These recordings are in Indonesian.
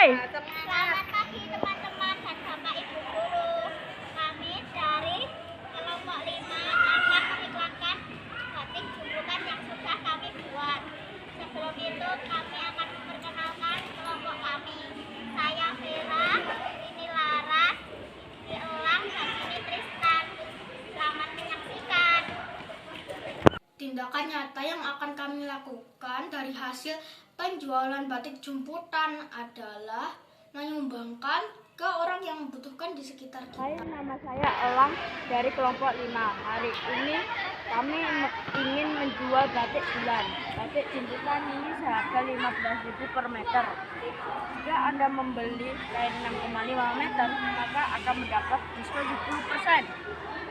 Selamat pagi teman-teman dan Bapak Ibu guru. Kami dari kelompok 5 akan mengiklankan batik jumputan yang sudah kami buat. Sebelum itu kami akan memperkenalkan kelompok kami. Saya Vera, ini Laras, ini Elang, dan ini Tristan. Selamat menyaksikan. Tindakan nyata yang akan kami lakukan dari hasil penjualan batik jumputan adalah menyumbangkan ke orang yang membutuhkan di sekitar kita. Hai, nama saya Elang dari kelompok 5. Hari ini kami ingin menjual batik bulan. Batik jumputan ini seharga 15.000 per meter. Jika Anda membeli kain 6,5 meter, maka akan mendapat diskon 70%.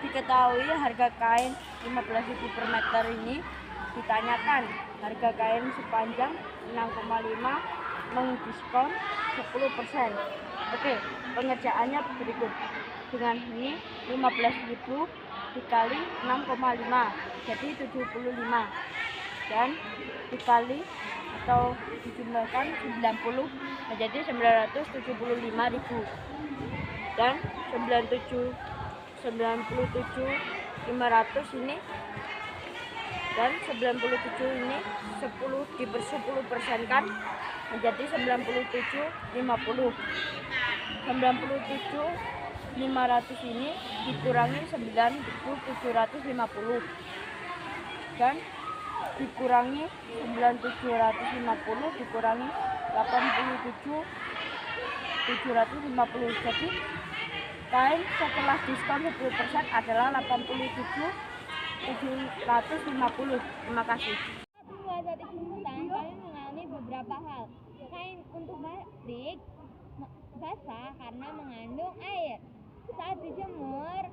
Diketahui harga kain 15.000 per meter ini ditanyakan harga kain sepanjang 6,5 mengdiskon 10%. Oke, pengerjaannya berikut. Dengan ini 15.000 dikali 6,5 jadi 75 dan dikali atau dijumlahkan 90 menjadi 975.000 dan 97.500 ini dan 97 ini 10 10% menjadi 97.50. 97.500 ini dikurangi 9.750 dan dikurangi 9.750 dikurangi 87.750. Jadi kain setelah diskon 10% adalah 87.750. Terima kasih. Membuat batik jumputan, kami mengalami beberapa hal. Kain untuk batik basah karena mengandung air. Saat dijemur,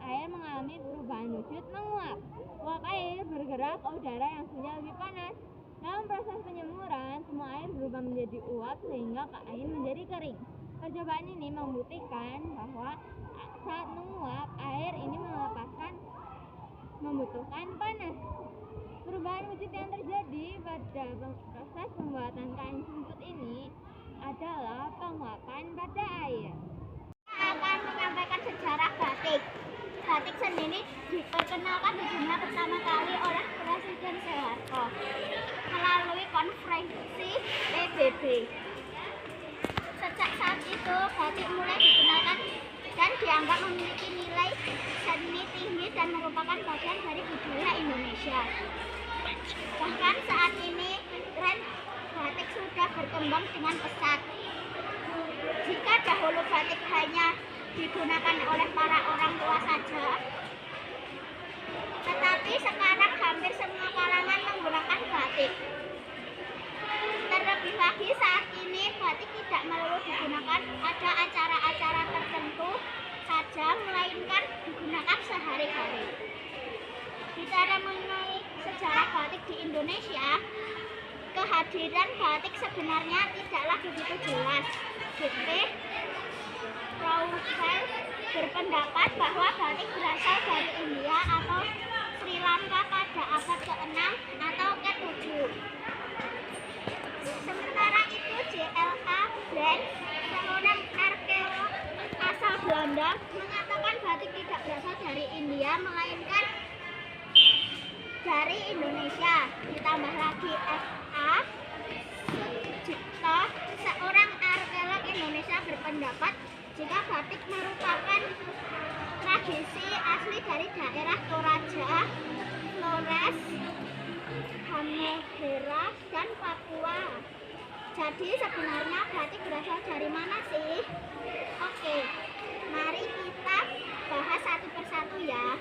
air mengalami perubahan wujud menguap. Uap air bergerak ke udara yang sudah lebih panas. Dalam proses penjemuran, semua air berubah menjadi uap sehingga kain menjadi kering. Percobaan ini membuktikan bahwa saat menguap, air ini membutuhkan panas. Perubahan wujud yang terjadi pada proses pembuatan kain jumput ini adalah penguapan pada air. Saya akan menyampaikan sejarah batik. Batik sendiri diperkenalkan di dunia pertama kali oleh Presiden Soeharto melalui konferensi PBB. Sejak saat itu, batik mulai dikenalkan dan dianggap memiliki nilai seni tinggi dan merupakan bagian dari budaya Indonesia. Bahkan saat ini, tren batik sudah berkembang dengan pesat. Jika dahulu batik hanya digunakan oleh para orang tua saja, tetapi sekarang hampir semua kalangan menggunakan batik. Terlebih lagi saat ini batik tidak melulu digunakan pada acara-acara tertentu saja, melainkan digunakan sehari-hari. Bicara mengenai sejarah batik di Indonesia, kehadiran batik sebenarnya tidaklah begitu jelas. G.P. Rowell berpendapat bahwa batik berasal dari India atau Sri Lanka pada abad ke-6 atau ke-7. Sementara itu J.L.A. Bland, seorang arkeolog asal Belanda, mengatakan batik tidak berasal dari India melainkan dari Indonesia. Ditambah lagi F.A. Sujipto, seorang arkeolog Indonesia, berpendapat jika batik merupakan tradisi asli dari daerah Toraja, Flores, Halmahera, dan Papua. Jadi sebenarnya batik berasal dari mana sih? Oke, mari kita bahas satu persatu ya.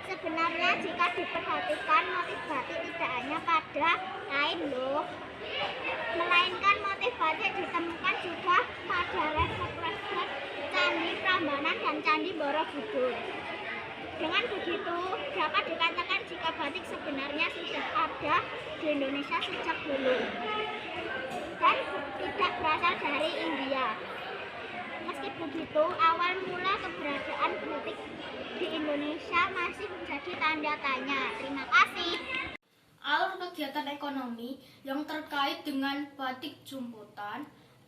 Sebenarnya jika diperhatikan, motif batik tidak hanya pada kain loh, melainkan motif batik ditemukan juga pada resep-resep Candi Prambanan dan Candi Borobudur. Dengan begitu, dapat dikatakan jika batik sebenarnya sudah ada di Indonesia sejak dulu dan tidak berasal dari India. Meski begitu, awal mula keberadaan batik di Indonesia masih menjadi tanda tanya. Terima kasih. Alur kegiatan ekonomi yang terkait dengan batik jumputan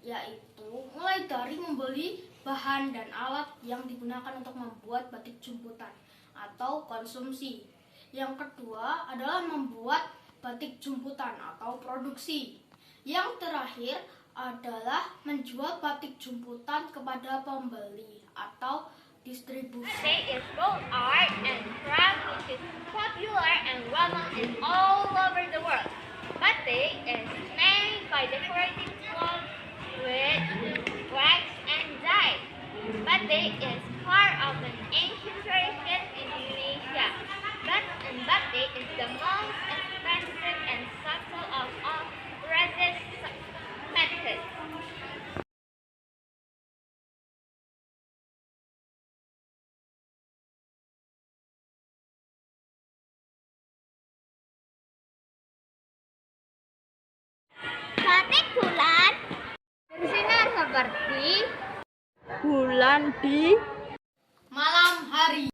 yaitu mulai dari membeli bahan dan alat yang digunakan untuk membuat batik jumputan atau konsumsi. Yang kedua adalah membuat batik jumputan atau produksi. Yang terakhir adalah menjual batik jumputan kepada pembeli atau distribusi. Batik is both art and craft which is popular and well-known in all over the world. Batik is made by decorating cloth with wax and dye. Batik is part of an ancient tradition in Indonesia. Batik is the most expensive and subtle of all resin methods. Batik bulan Bersinar seperti Bulan di Malam hari.